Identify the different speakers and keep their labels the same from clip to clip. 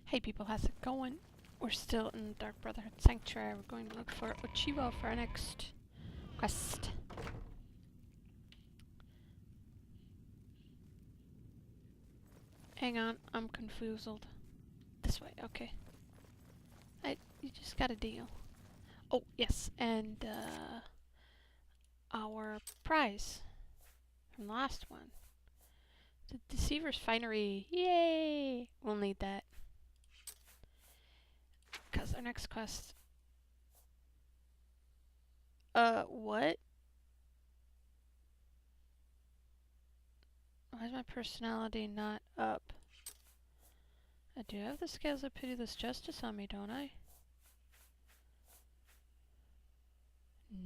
Speaker 1: Hey people, how's it going? We're still in the Dark Brotherhood Sanctuary. We're going to look for Ochiwo for our next quest. Hang on, I'm confused. This way, okay. You just got a deal. Oh, yes, and our prize from the last one. The Deceiver's Finery. Yay! We'll need that. Because our next quest... what? Why is my personality not up? I do have the scales of pitiless justice on me, don't I?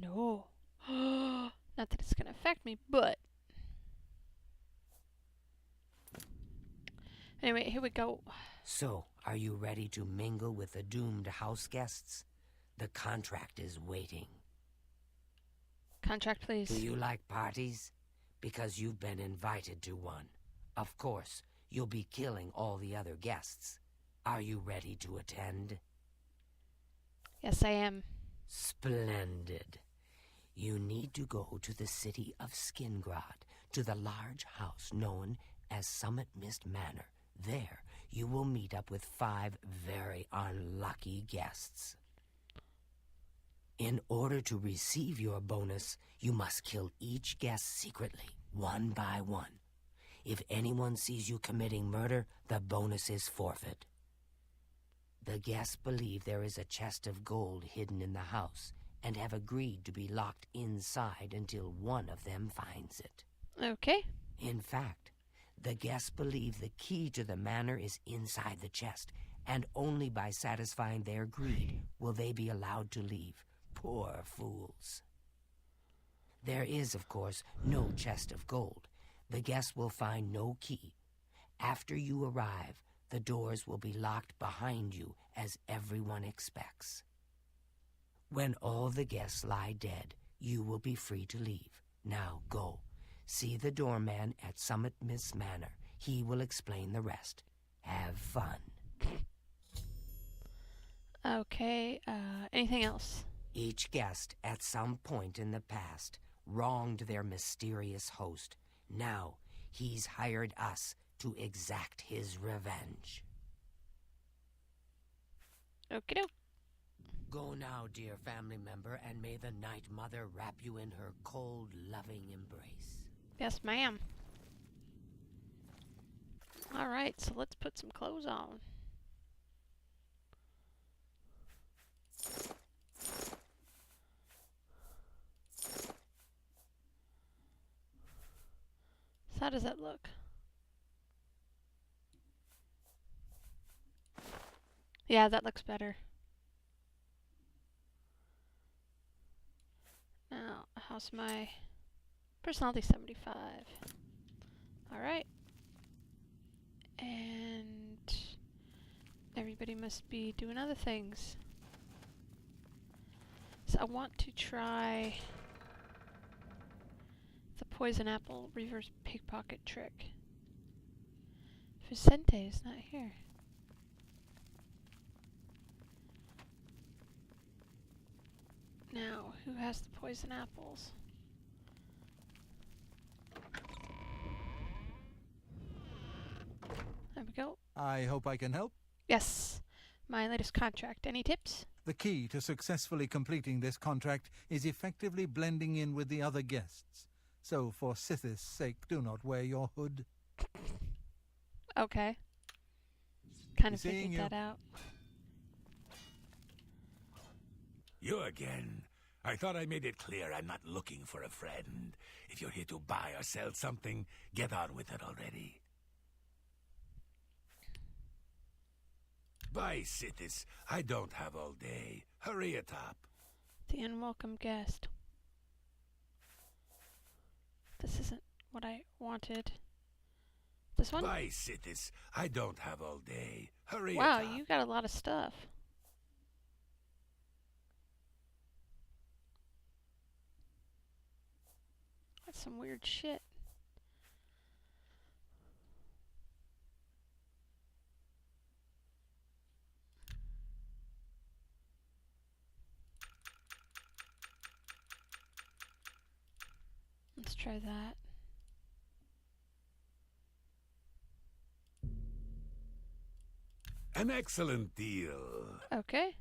Speaker 1: No. Not that it's gonna affect me, but... Anyway, here we go.
Speaker 2: So, are you ready to mingle with the doomed house guests? The contract is waiting.
Speaker 1: Contract, please.
Speaker 2: Do you like parties? Because you've been invited to one. Of course, you'll be killing all the other guests. Are you ready to attend?
Speaker 1: Yes, I am.
Speaker 2: Splendid. You need to go to the city of Skingrad, to the large house known as Summit Mist Manor. There, you will meet up with 5 very unlucky guests. In order to receive your bonus, you must kill each guest secretly, one by one. If anyone sees you committing murder, the bonus is forfeit. The guests believe there is a chest of gold hidden in the house and have agreed to be locked inside until one of them finds it.
Speaker 1: Okay.
Speaker 2: In fact, the guests believe the key to the manor is inside the chest, and only by satisfying their greed will they be allowed to leave. Poor fools. There is, of course, no chest of gold. The guests will find no key. After you arrive, the doors will be locked behind you, as everyone expects. When all the guests lie dead, you will be free to leave. Now go. See the doorman at Summit Mist Manor. He will explain the rest. Have fun.
Speaker 1: Okay, anything else?
Speaker 2: Each guest, at some point in the past, wronged their mysterious host. Now, he's hired us to exact his revenge.
Speaker 1: Okie doke.
Speaker 2: Go now, dear family member, and may the Night Mother wrap you in her cold, loving embrace.
Speaker 1: Yes, ma'am. Alright, so let's put some clothes on. So how does that look? Yeah, that looks better. Now, how's my personality? 75. Alright. And everybody must be doing other things. So I want to try the poison apple reverse pickpocket trick. Vicente is not here. Now, who has the poison apples? There we go.
Speaker 3: I hope I can help.
Speaker 1: Yes, my latest contract. Any tips?
Speaker 3: The key to successfully completing this contract is effectively blending in with the other guests. So, for Sithis' sake, do not wear your hood.
Speaker 1: Okay. Kind of
Speaker 3: Seeing
Speaker 1: figured
Speaker 3: you.
Speaker 1: that out.
Speaker 4: You again. I thought I made it clear I'm not looking for a friend. If you're here to buy or sell something, get on with it already. Bye, Sithis. I don't have all day. Hurry it up.
Speaker 1: The unwelcome guest. This isn't what I wanted. This one?
Speaker 4: Bye, Sithis. I don't have all day. Hurry
Speaker 1: Wow,
Speaker 4: it up.
Speaker 1: you got a lot of stuff. That's some weird shit. Let's try that.
Speaker 4: An excellent deal.
Speaker 1: Okay.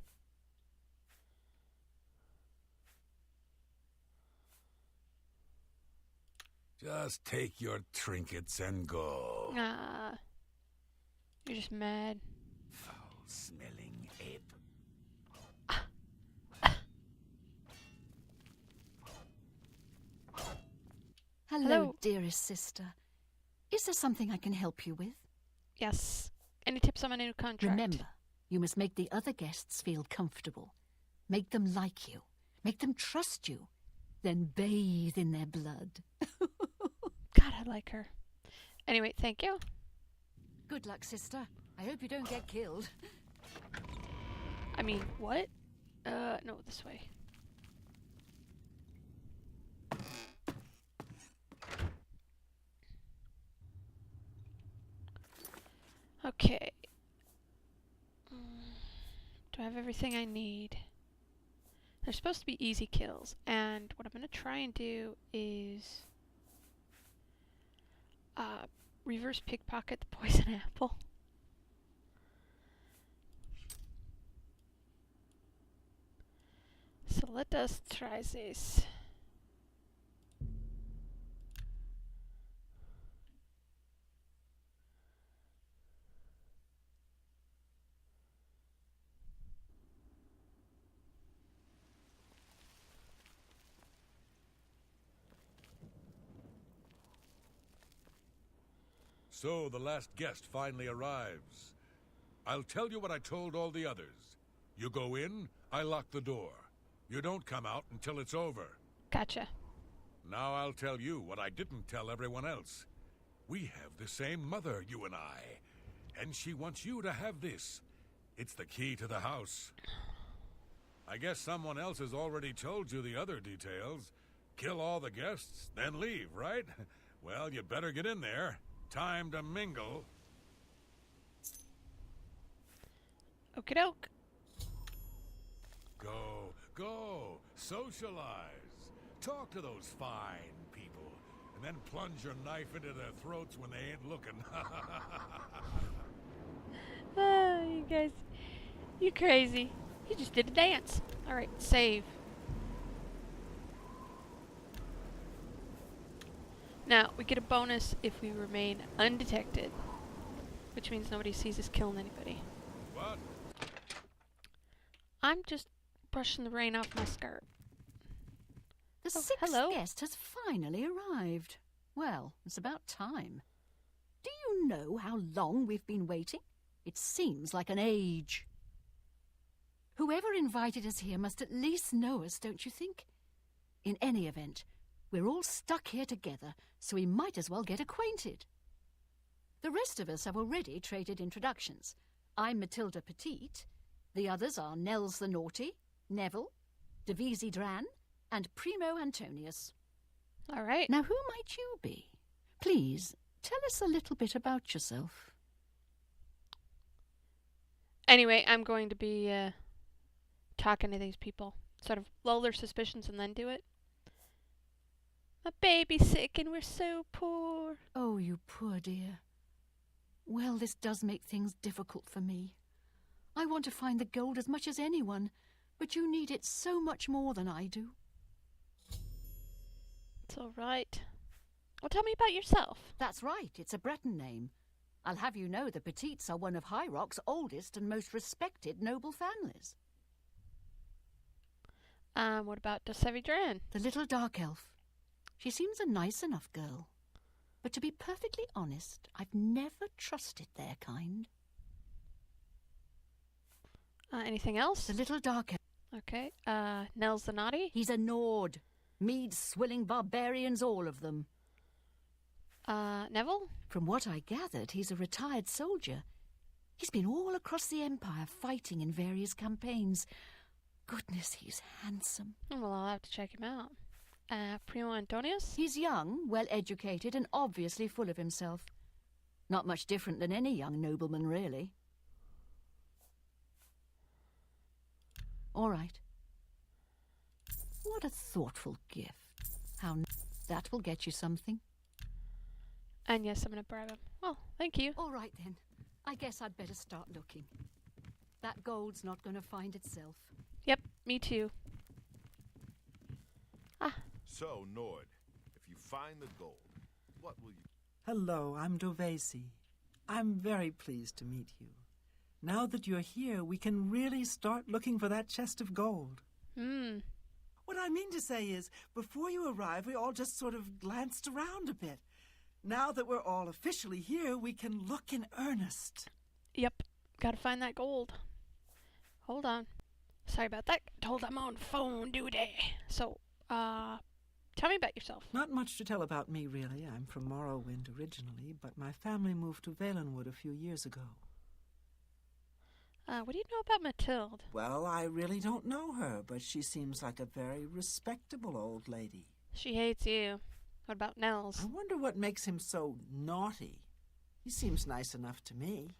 Speaker 4: Just take your trinkets and go.
Speaker 1: Ah. You're just mad.
Speaker 4: Foul-smelling ape.
Speaker 1: Hello.
Speaker 5: Dearest sister. Is there something I can help you with?
Speaker 1: Yes. Any tips on my new contract?
Speaker 5: Remember, you must make the other guests feel comfortable. Make them like you. Make them trust you. Then bathe in their blood.
Speaker 1: God, I like her. Anyway, thank you.
Speaker 5: Good luck, sister. I hope you don't get killed.
Speaker 1: I mean, what? No, this way. Okay. Do I have everything I need? They're supposed to be easy kills, and what I'm going to try and do is reverse pickpocket the poison apple. So let us try this.
Speaker 4: So the last guest finally arrives. I'll tell you what I told all the others. You go in, I lock the door. You don't come out until it's over.
Speaker 1: Gotcha.
Speaker 4: Now I'll tell you what I didn't tell everyone else. We have the same mother, you and I. And she wants you to have this. It's the key to the house. I guess someone else has already told you the other details. Kill all the guests, then leave, right? Well, you better get in there. Time to mingle.
Speaker 1: Okie doke.
Speaker 4: Go, socialize. Talk to those fine people, and then plunge your knife into their throats when they ain't looking.
Speaker 1: Ah, you guys, you crazy. You just did a dance. Alright, save. Now, we get a bonus if we remain undetected, which means nobody sees us killing anybody.
Speaker 4: What?
Speaker 1: I'm just brushing the rain off my skirt.
Speaker 5: The
Speaker 1: Oh,
Speaker 5: sixth
Speaker 1: hello.
Speaker 5: guest has finally arrived. Well, it's about time. Do you know how long we've been waiting? It seems like an age. Whoever invited us here must at least know us, don't you think? In any event, we're all stuck here together, so we might as well get acquainted. The rest of us have already traded introductions. I'm Matilda Petite. The others are Nels the Naughty, Neville, Devisi Dran, and Primo Antonius.
Speaker 1: Alright.
Speaker 5: Now, who might you be? Please, tell us a little bit about yourself.
Speaker 1: Anyway, I'm going to be talking to these people. Sort of lull their suspicions and then do it. My baby's sick and we're so poor.
Speaker 5: Oh, you poor dear. Well, this does make things difficult for me. I want to find the gold as much as anyone, but you need it so much more than I do.
Speaker 1: It's alright. Well, tell me about yourself.
Speaker 5: That's right, it's a Breton name. I'll have you know the Petites are one of High Rock's oldest and most respected noble families.
Speaker 1: What about Desevi Dran?
Speaker 5: The little dark elf. She seems a nice enough girl. But to be perfectly honest, I've never trusted their kind.
Speaker 1: Anything else?
Speaker 5: The little dark elf.
Speaker 1: Okay. Nels the Naughty?
Speaker 5: He's a Nord. Mead-swilling barbarians, all of them.
Speaker 1: Neville?
Speaker 5: From what I gathered, he's a retired soldier. He's been all across the Empire fighting in various campaigns. Goodness, he's handsome.
Speaker 1: Well, I'll have to check him out. Primo Antonius?
Speaker 5: He's young, well-educated, and obviously full of himself. Not much different than any young nobleman, really. All right. What a thoughtful gift. How That will get you something.
Speaker 1: And yes, I'm going to bribe him. Well, thank you.
Speaker 5: All right, then. I guess I'd better start looking. That gold's not going to find itself.
Speaker 1: Yep, me too. Ah,
Speaker 6: So, Nord, if you find the gold, what will you...
Speaker 7: Hello, I'm Dovesi. I'm very pleased to meet you. Now that you're here, we can really start looking for that chest of gold. What I mean to say is, before you arrived, we all just sort of glanced around a bit. Now that we're all officially here, we can look in earnest.
Speaker 1: Yep, gotta find that gold. Hold on. Sorry about that. Told I'm on phone duty. So, tell me about yourself.
Speaker 7: Not much to tell about me, really. I'm from Morrowind originally, but my family moved to Valenwood a few years ago.
Speaker 1: What do you know about Matilde?
Speaker 7: Well, I really don't know her, but she seems like a very respectable old lady.
Speaker 1: She hates you. What about Nels?
Speaker 7: I wonder what makes him so naughty. He seems nice enough to me.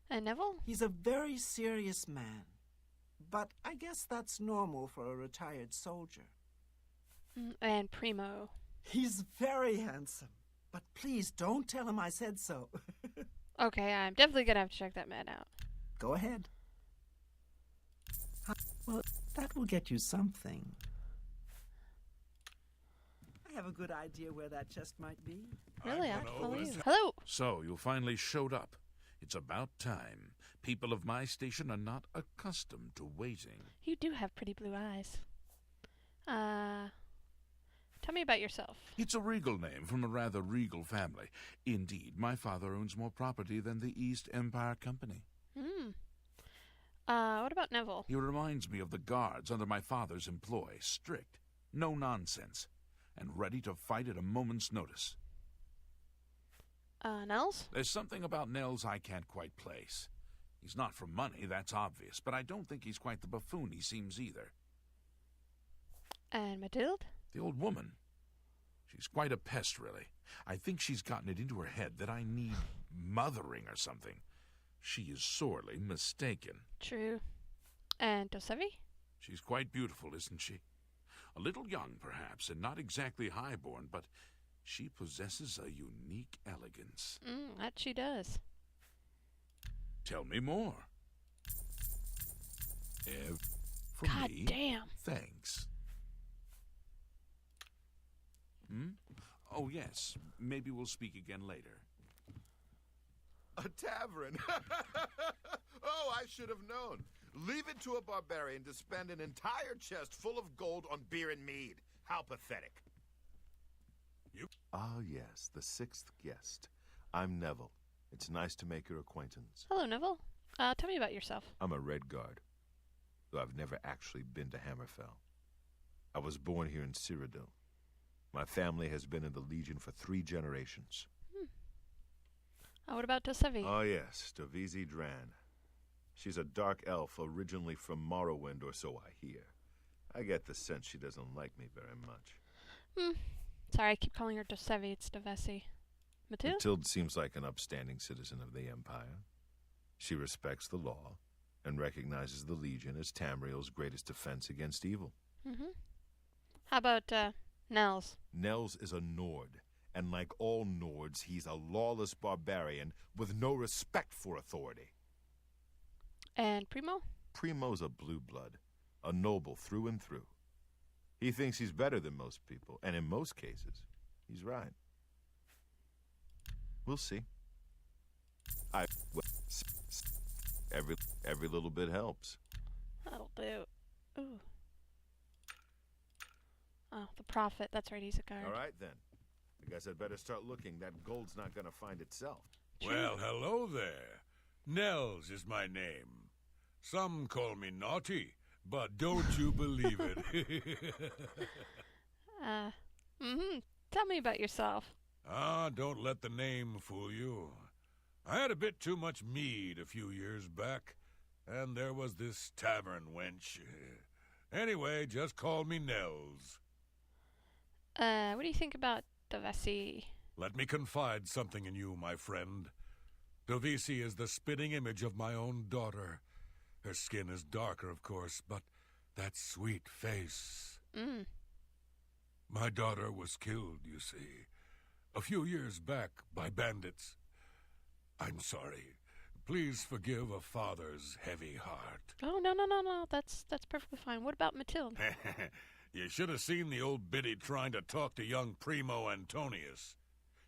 Speaker 1: And Neville?
Speaker 7: He's a very serious man. But I guess that's normal for a retired soldier.
Speaker 1: And Primo.
Speaker 7: He's very handsome. But please don't tell him I said so.
Speaker 1: Okay, I'm definitely gonna have to check that man out.
Speaker 7: Go ahead. Well, that will get you something. I have a good idea where that chest might be.
Speaker 1: Really,
Speaker 4: I'm
Speaker 1: I'll
Speaker 4: gonna
Speaker 1: follow
Speaker 4: open
Speaker 1: you.
Speaker 4: it.
Speaker 1: Hello!
Speaker 8: So, you finally showed up. It's about time. People of my station are not accustomed to waiting.
Speaker 1: You do have pretty blue eyes. Tell me about yourself.
Speaker 8: It's a regal name from a rather regal family. Indeed, my father owns more property than the East Empire Company.
Speaker 1: What about Neville?
Speaker 8: He reminds me of the guards under my father's employ. Strict, no nonsense, and ready to fight at a moment's notice.
Speaker 1: Nels?
Speaker 8: There's something about Nels I can't quite place. He's not for money, that's obvious, but I don't think he's quite the buffoon he seems either.
Speaker 1: And Matilde?
Speaker 8: The old woman. She's quite a pest, really. I think she's gotten it into her head that I need mothering or something. She is sorely mistaken.
Speaker 1: True. And Dosevi?
Speaker 8: She's quite beautiful, isn't she? A little young, perhaps, and not exactly highborn, but she possesses a unique elegance.
Speaker 1: That she does.
Speaker 8: Tell me more. For
Speaker 1: God
Speaker 8: me,
Speaker 1: damn.
Speaker 8: thanks. Oh, yes. Maybe we'll speak again later.
Speaker 6: A tavern! Oh, I should have known. Leave it to a barbarian to spend an entire chest full of gold on beer and mead. How pathetic. Ah, yes, the sixth guest. I'm Neville. It's nice to make your acquaintance.
Speaker 1: Hello, Neville. Tell me about yourself.
Speaker 6: I'm a Red Guard, though I've never actually been to Hammerfell. I was born here in Cyrodiil. My family has been in the Legion for 3 generations.
Speaker 1: What about Dosevi?
Speaker 6: Oh, yes, Dovesi Dran. She's a dark elf originally from Morrowind, or so I hear. I get the sense she doesn't like me very much.
Speaker 1: Sorry, I keep calling her Dosevi. It's Dovesi. Matilde?
Speaker 6: Matilde seems like an upstanding citizen of the Empire. She respects the law and recognizes the Legion as Tamriel's greatest defense against evil.
Speaker 1: How about, Nels?
Speaker 6: Nels is a Nord, and like all Nords, he's a lawless barbarian with no respect for authority.
Speaker 1: And Primo?
Speaker 6: Primo's a blue blood, a noble through and through. He thinks he's better than most people, and in most cases, he's right. We'll see. Every little bit helps.
Speaker 1: That'll do. Ooh. Oh, the Prophet. That's right, he's a guard.
Speaker 6: All right, then. I guess I'd better start looking. That gold's not going to find itself.
Speaker 4: Well, hello there. Nels is my name. Some call me naughty, but don't you believe it.
Speaker 1: Tell me about yourself.
Speaker 4: Don't let the name fool you. I had a bit too much mead a few years back, and there was this tavern wench. Anyway, just call me Nels.
Speaker 1: What do you think about Dovesi?
Speaker 4: Let me confide something in you, my friend. Dovesi is the spitting image of my own daughter. Her skin is darker, of course, but that sweet face. My daughter was killed, you see, a few years back by bandits. I'm sorry. Please forgive a father's heavy heart.
Speaker 1: Oh, no. That's perfectly fine. What about Matilda?
Speaker 4: You should have seen the old biddy trying to talk to young Primo Antonius.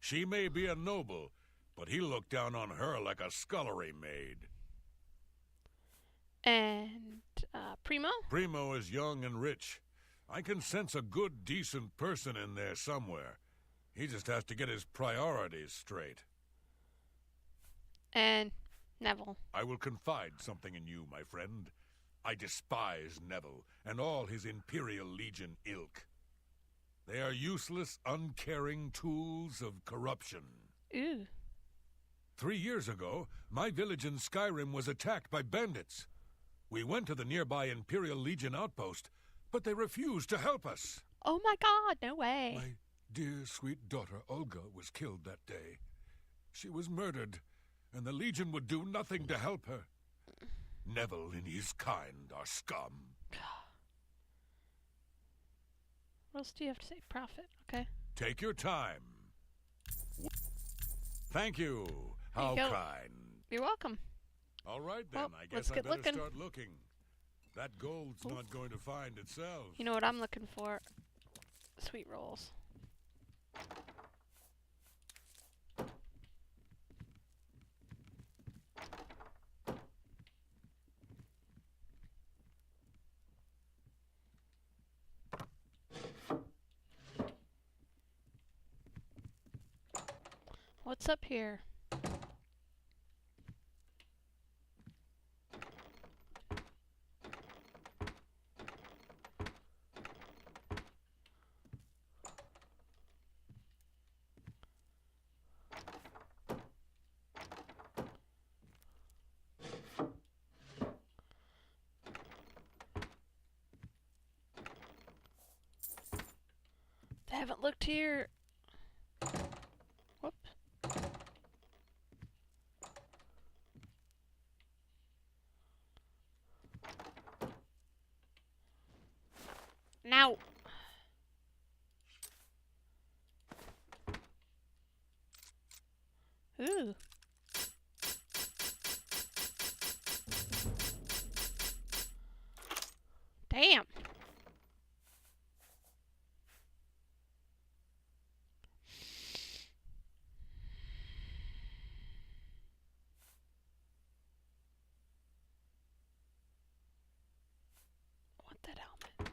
Speaker 4: She may be a noble, but he looked down on her like a scullery maid.
Speaker 1: And, Primo?
Speaker 4: Primo is young and rich. I can sense a good, decent person in there somewhere. He just has to get his priorities straight.
Speaker 1: And Neville.
Speaker 4: I will confide something in you, my friend. I despise Neville and all his Imperial Legion ilk. They are useless, uncaring tools of corruption.
Speaker 1: Ooh.
Speaker 4: 3 years ago, my village in Skyrim was attacked by bandits. We went to the nearby Imperial Legion outpost, but they refused to help us.
Speaker 1: Oh my God, no way.
Speaker 4: My dear, sweet daughter Olga was killed that day. She was murdered, and the Legion would do nothing to help her. Neville and his kind are scum.
Speaker 1: What else do you have to say? Prophet, okay?
Speaker 4: Take your time. Thank you. How
Speaker 1: There you go.
Speaker 4: kind.
Speaker 1: You're welcome.
Speaker 4: All right, then.
Speaker 1: Well,
Speaker 4: I
Speaker 1: let's
Speaker 4: guess I
Speaker 1: get
Speaker 4: better
Speaker 1: looking.
Speaker 4: start looking. That gold's not going to find itself.
Speaker 1: You know what I'm looking for? Sweet rolls. What's up here? They haven't looked here. Whoop. Now. Ooh. Damn. Want that helmet.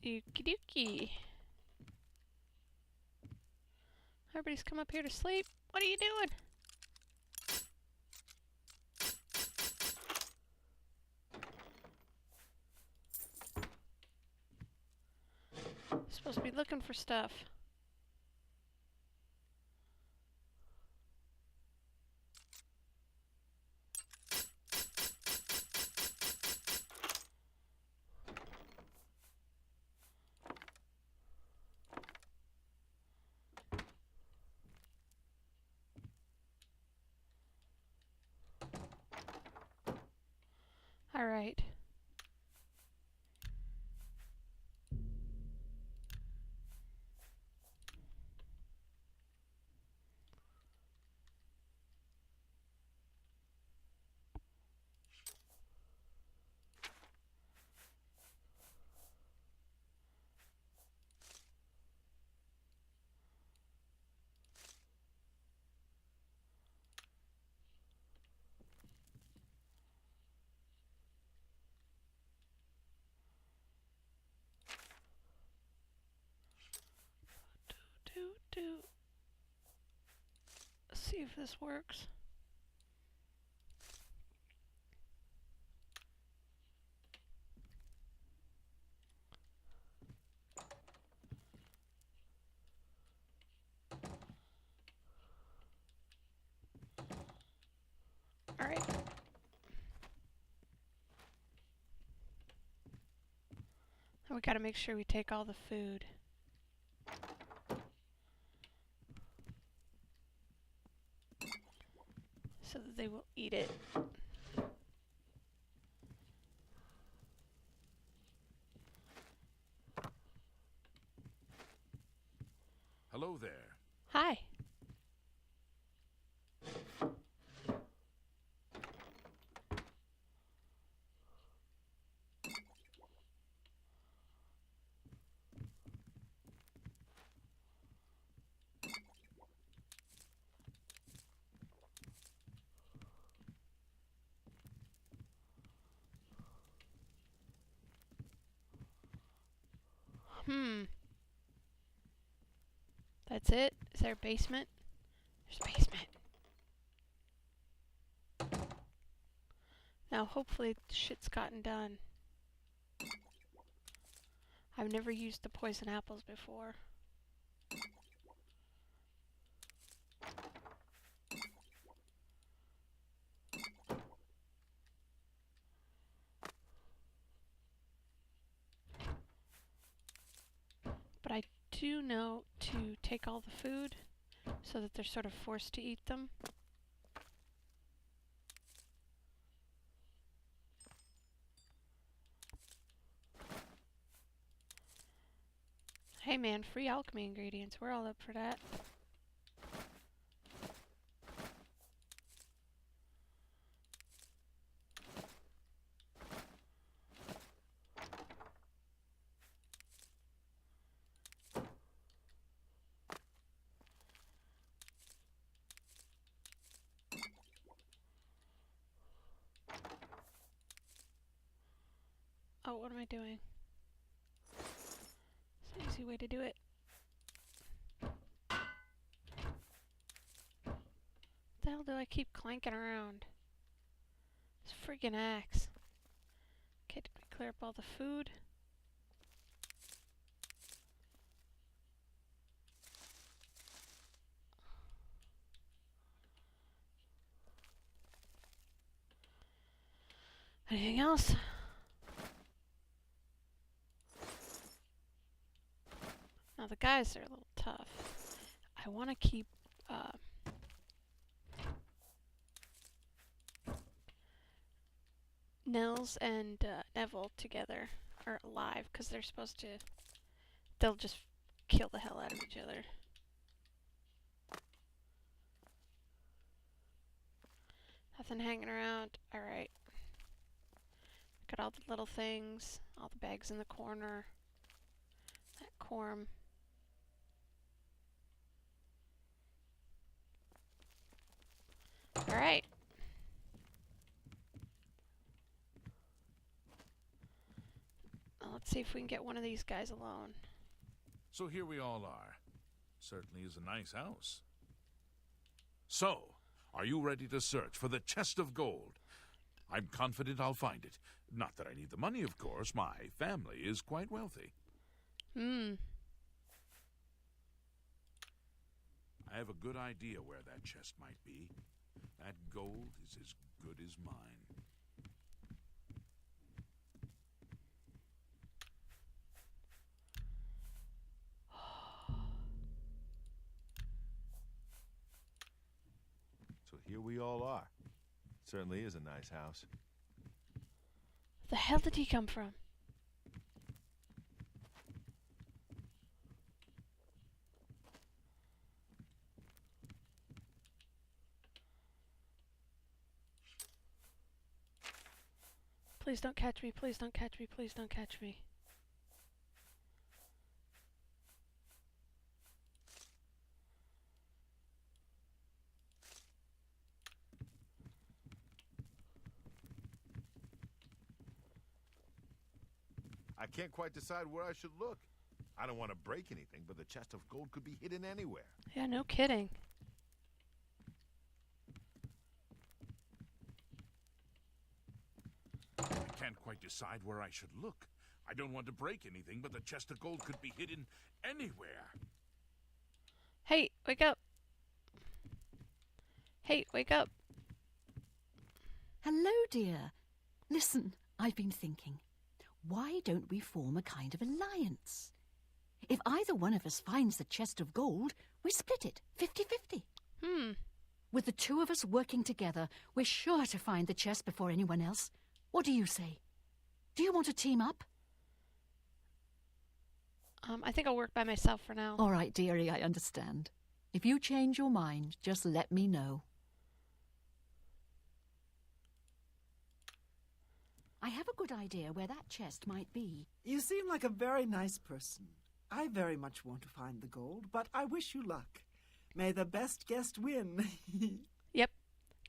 Speaker 1: Okie dokie. Everybody's come up here to sleep. What are you doing? Supposed to be looking for stuff. All right. Let's see if this works. All right. And we gotta make sure we take all the food. so that they will eat it.
Speaker 8: Hello there.
Speaker 1: Hi. That's it? Is there a basement? There's a basement. Now, hopefully, the shit's gotten done. I've never used the poison apples before. But I do know to take all the food so that they're sort of forced to eat them. Hey man, free alchemy ingredients. We're all up for that. Oh, what am I doing? It's an easy way to do it. What the hell do I keep clanking around? This friggin' axe. Okay, did we clear up all the food? Anything else? Now the guys are a little tough. I want to keep Nils and Neville together, or alive, because they're supposed to... They'll just kill the hell out of each other. Nothing hanging around. Alright. Got all the little things, all the bags in the corner. That corm. Alright. Let's see if we can get one of these guys alone.
Speaker 8: So here we all are. Certainly is a nice house. So, are you ready to search for the chest of gold? I'm confident I'll find it. Not that I need the money, of course. My family is quite wealthy.
Speaker 1: I
Speaker 8: have a good idea where that chest might be. That gold is as good as mine.
Speaker 9: So here we all are. Certainly is a nice house.
Speaker 1: The hell did he come from? Please don't catch me, please don't catch me, please don't catch me.
Speaker 6: I can't quite decide where I should look. I don't want to break anything, but the chest of gold could be hidden anywhere.
Speaker 1: Yeah, no kidding.
Speaker 8: I can't quite decide where I should look. I don't want to break anything, but the chest of gold could be hidden anywhere.
Speaker 1: Hey, wake up. Hey, wake up.
Speaker 5: Hello, dear. Listen, I've been thinking. Why don't we form a kind of alliance? If either one of us finds the chest of gold, we split it 50-50. With the two of us working together, we're sure to find the chest before anyone else. What do you say? Do you want to team up?
Speaker 1: I think I'll work by myself for now.
Speaker 5: All right, dearie, I understand. If you change your mind, just let me know. I have a good idea where that chest might be.
Speaker 7: You seem like a very nice person. I very much want to find the gold, but I wish you luck. May the best guest win.
Speaker 1: Yep.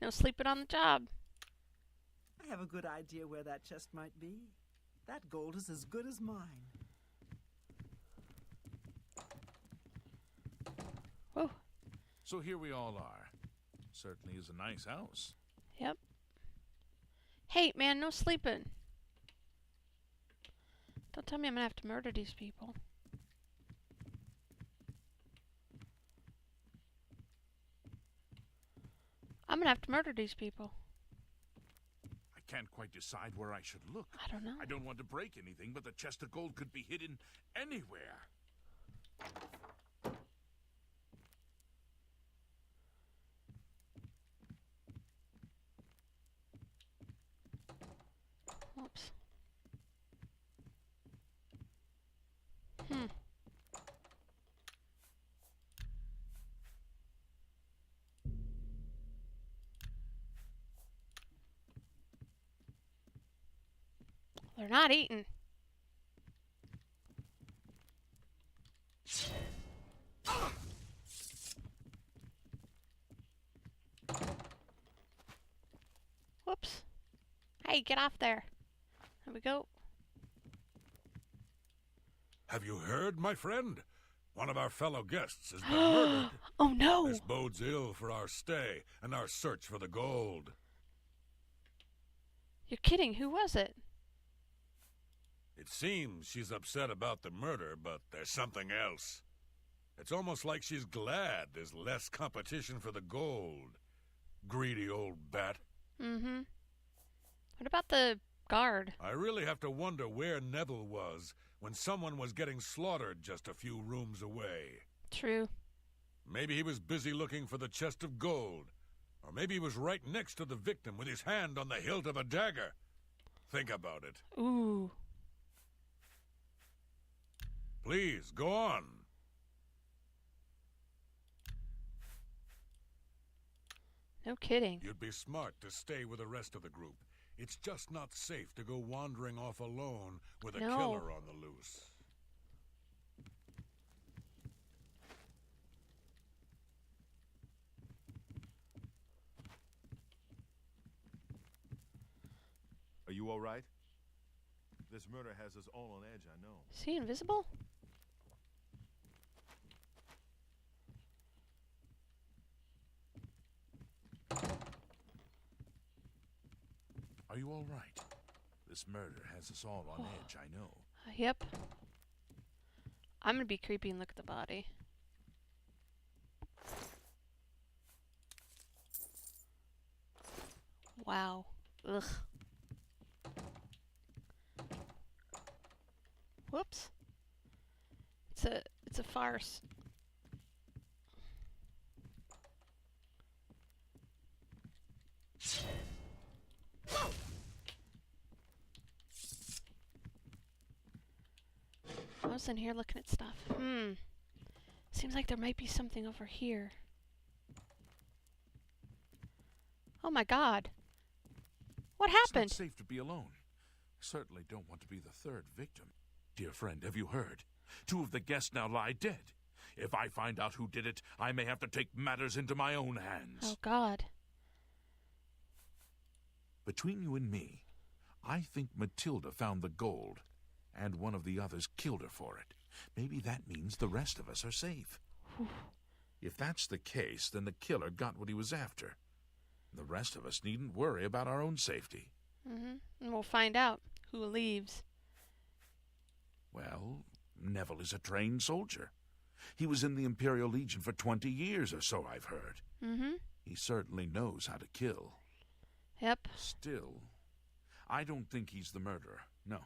Speaker 1: No sleeping on the job.
Speaker 7: I have a good idea where that chest might be. That gold is as good as mine.
Speaker 1: Whoa.
Speaker 8: So here we all are. Certainly is a nice house.
Speaker 1: Yep. Hey, man, no sleeping. Don't tell me I'm gonna have to murder these people. I'm gonna have to murder these people.
Speaker 8: I can't quite decide where I should look.
Speaker 1: I don't know.
Speaker 8: I don't want to break anything, but the chest of gold could be hidden anywhere.
Speaker 1: Oops. They're not eating. Whoops. Hey, get off there. There we go.
Speaker 4: Have you heard, my friend? One of our fellow guests has been murdered.
Speaker 1: Oh no!
Speaker 4: This bodes ill for our stay and our search for the gold.
Speaker 1: You're kidding. Who was it?
Speaker 4: It seems she's upset about the murder, but there's something else. It's almost like she's glad there's less competition for the gold. Greedy old bat.
Speaker 1: Mm-hmm. What about the guard?
Speaker 4: I really have to wonder where Neville was when someone was getting slaughtered just a few rooms away.
Speaker 1: True.
Speaker 4: Maybe he was busy looking for the chest of gold. Or maybe he was right next to the victim with his hand on the hilt of a dagger. Think about it.
Speaker 1: Ooh.
Speaker 4: Please, go on.
Speaker 1: No kidding.
Speaker 4: You'd be smart to stay with the rest of the group. It's just not safe to go wandering off alone with a
Speaker 1: No.
Speaker 4: killer on the loose.
Speaker 9: Are you all right? This murder has us all on edge, I know.
Speaker 1: Is he invisible?
Speaker 8: Are you all right? This murder has us all on edge, I know.
Speaker 1: Yep. I'm gonna be creepy and look at the body. Wow. Ugh. Whoops. It's a farce. I was in here looking at stuff. Seems like there might be something over here. Oh my god. What happened?
Speaker 8: It's not safe to be alone. Certainly don't want to be the third victim. Dear friend, have you heard? 2 of the guests now lie dead. If I find out who did it, I may have to take matters into my own hands.
Speaker 1: Oh god.
Speaker 8: Between you and me, I think Matilda found the gold, and one of the others killed her for it. Maybe that means the rest of us are safe. If that's the case, then the killer got what he was after. The rest of us needn't worry about our own safety.
Speaker 1: And we'll find out who leaves.
Speaker 8: Well, Neville is a trained soldier. He was in the Imperial Legion for 20 years or so, I've heard. He certainly knows how to kill.
Speaker 1: Yep.
Speaker 8: Still, I don't think he's the murderer. No.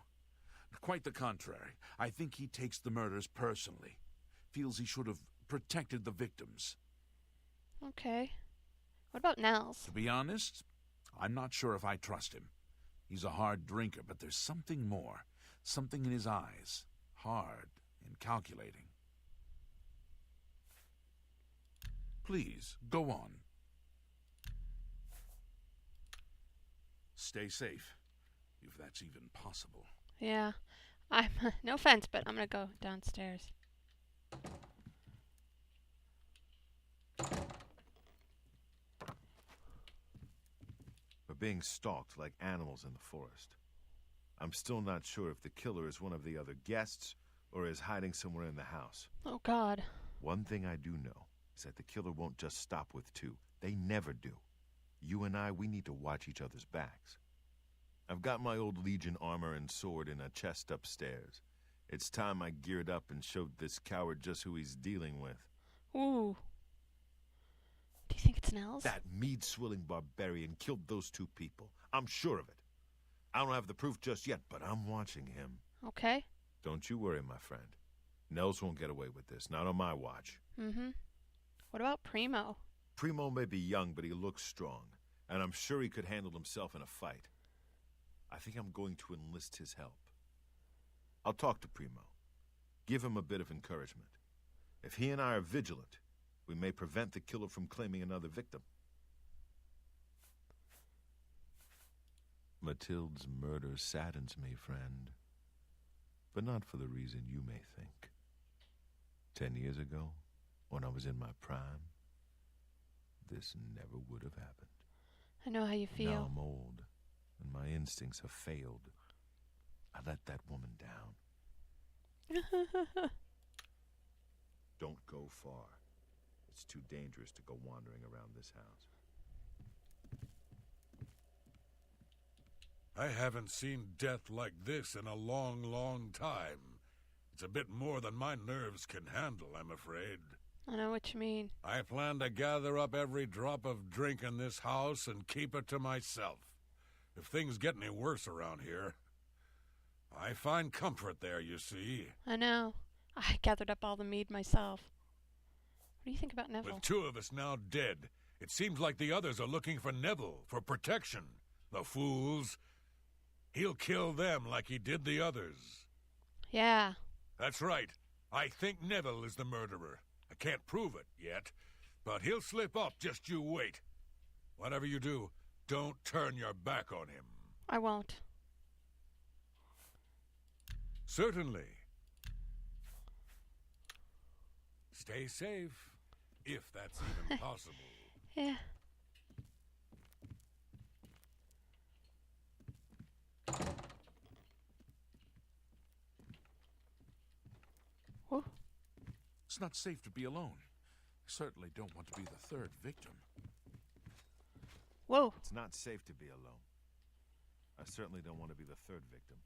Speaker 8: Quite the contrary. I think he takes the murders personally. Feels he should have protected the victims.
Speaker 1: Okay. What about Nels?
Speaker 8: To be honest, I'm not sure if I trust him. He's a hard drinker, but there's something more. Something in his eyes. Hard and calculating. Please, go on. Stay safe, if that's even possible.
Speaker 1: Yeah. I'm no offense, but I'm gonna go downstairs.
Speaker 9: We're being stalked like animals in the forest. I'm still not sure if the killer is one of the other guests or is hiding somewhere in the house.
Speaker 1: Oh, God.
Speaker 9: One thing I do know is that the killer won't just stop with two. They never do. You and I, we need to watch each other's backs. I've got my old Legion armor and sword in a chest upstairs. It's time I geared up and showed this coward just who he's dealing with.
Speaker 1: Ooh. Do you think it's Nels?
Speaker 9: That mead-swilling barbarian killed those two people. I'm sure of it. I don't have the proof just yet, but I'm watching him.
Speaker 1: Okay.
Speaker 9: Don't you worry, my friend. Nels won't get away with this, not on my watch.
Speaker 1: Mm-hmm. What about Primo?
Speaker 9: Primo may be young, but he looks strong, and I'm sure he could handle himself in a fight. I think I'm going to enlist his help. I'll talk to Primo. Give him a bit of encouragement. If he and I are vigilant, we may prevent the killer from claiming another victim. Mathilde's murder saddens me, friend. But not for the reason you may think. 10 years ago, when I was in my prime, this never would have happened.
Speaker 1: I know how you feel.
Speaker 9: Now I'm old, and my instincts have failed. I let that woman down. Don't go far. It's too dangerous to go wandering around this house.
Speaker 4: I haven't seen death like this in a long, long time. It's a bit more than my nerves can handle, I'm afraid.
Speaker 1: I know what you mean.
Speaker 4: I plan to gather up every drop of drink in this house and keep it to myself. If things get any worse around here, I find comfort there, you see.
Speaker 1: I know. I gathered up all the mead myself. What do you think about Neville?
Speaker 4: With two of us now dead, it seems like the others are looking for Neville, for protection. The fools. He'll kill them like he did the others.
Speaker 1: Yeah.
Speaker 4: That's right. I think Neville is the murderer. I can't prove it yet, but he'll slip up, just you wait. Whatever you do, don't turn your back on him.
Speaker 1: I won't.
Speaker 4: Certainly. Stay safe, if that's even possible.
Speaker 1: Yeah. Whoa.
Speaker 8: It's not safe to be alone. I certainly don't want to be the third victim.
Speaker 1: Whoa.
Speaker 9: It's not safe to be alone. I certainly don't want to be the third victim.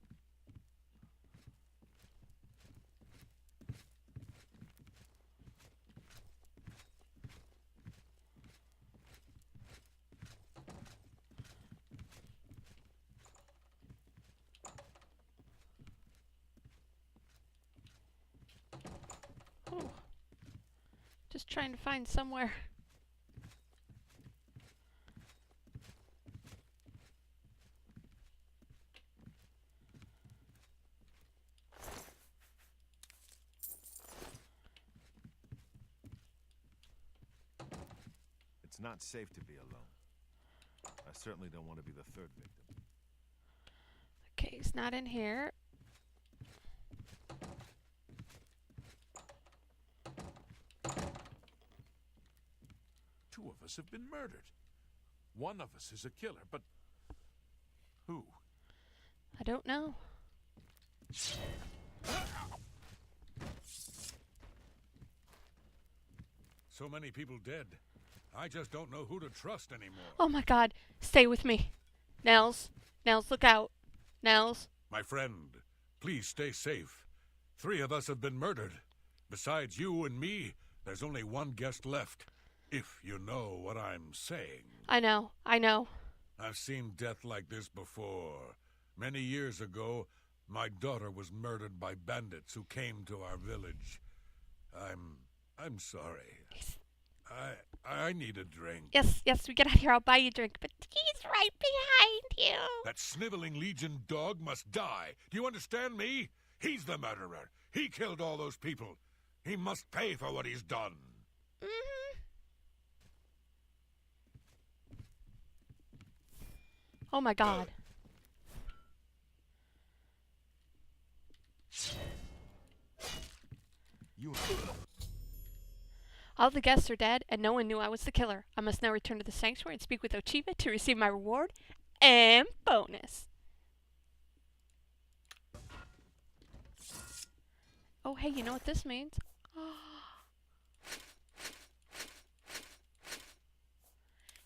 Speaker 1: Oh. Just trying to find somewhere.
Speaker 9: It's not safe to be alone. I certainly don't want to be the third victim.
Speaker 1: Okay, he's not in here.
Speaker 8: Two of us have been murdered. One of us is a killer, but who?
Speaker 1: I don't know.
Speaker 4: So many people dead. I just don't know who to trust anymore.
Speaker 1: Oh my God. Stay with me. Nels. Nels, look out. Nels.
Speaker 4: My friend, please stay safe. 3 of us have been murdered. Besides you and me, there's only one guest left. If you know what I'm saying.
Speaker 1: I know. I know.
Speaker 4: I've seen death like this before. Many years ago, my daughter was murdered by bandits who came to our village. I'm sorry. I need a drink.
Speaker 1: Yes, we get out of here. I'll buy you a drink. But he's right behind you.
Speaker 4: That sniveling Legion dog must die. Do you understand me? He's the murderer. He killed all those people. He must pay for what he's done.
Speaker 1: Mm-hmm. Oh my god. All the guests are dead, and no one knew I was the killer. I must now return to the sanctuary and speak with Ochiva to receive my reward and bonus. Oh, hey, you know what this means?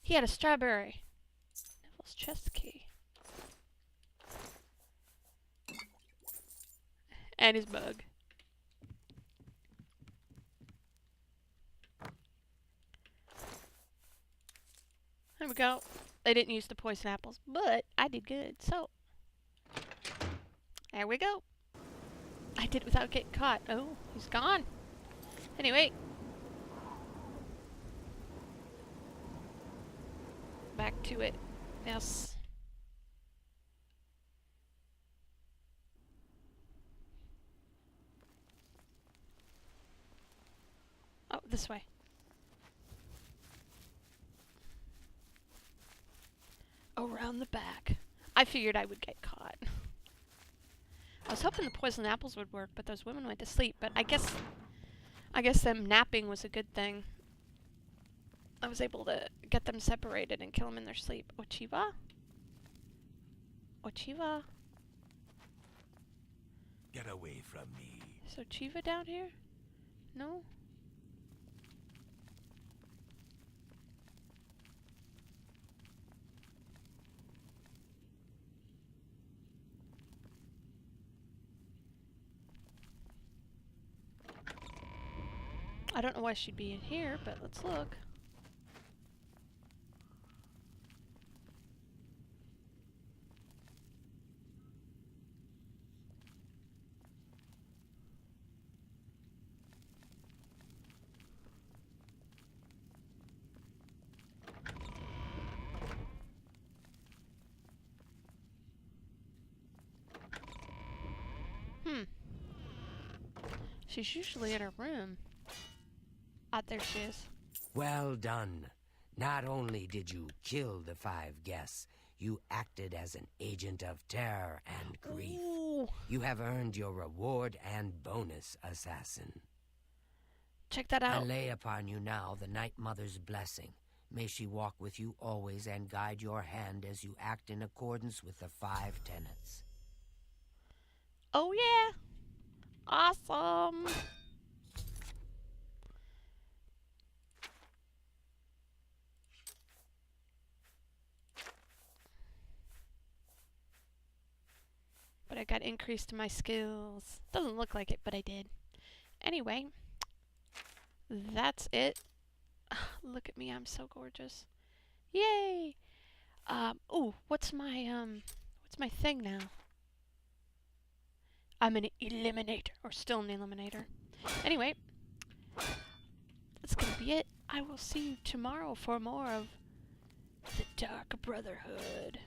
Speaker 1: He had a strawberry. Neville's chest key. And his bug. There we go. They didn't use the poison apples, but I did good, so. There we go. I did without getting caught. Oh, he's gone. Anyway. Back to it. Yes. Oh, this way. Around the back. I figured I would get caught. I was hoping the poison apples would work, but those women went to sleep. But I guess them napping was a good thing. I was able to get them separated and kill them in their sleep. Ochiva? Ochiva?
Speaker 4: Get away from me.
Speaker 1: Is Ochiva down here? No? I don't know why she'd be in here, but let's look. She's usually in her room. Ah, there she is.
Speaker 2: Well done. Not only did you kill the 5 guests, you acted as an agent of terror and grief.
Speaker 1: Ooh.
Speaker 2: You have earned your reward and bonus, assassin.
Speaker 1: Check that out.
Speaker 2: I lay upon you now the Night Mother's blessing. May she walk with you always and guide your hand as you act in accordance with the 5 tenets.
Speaker 1: Oh yeah! Awesome! But I got increased in my skills. Doesn't look like it, but I did. Anyway, that's it. Look at me, I'm so gorgeous. Yay! Ooh, what's my thing now? I'm an eliminator, or still an eliminator. Anyway, that's gonna be it. I will see you tomorrow for more of the Dark Brotherhood.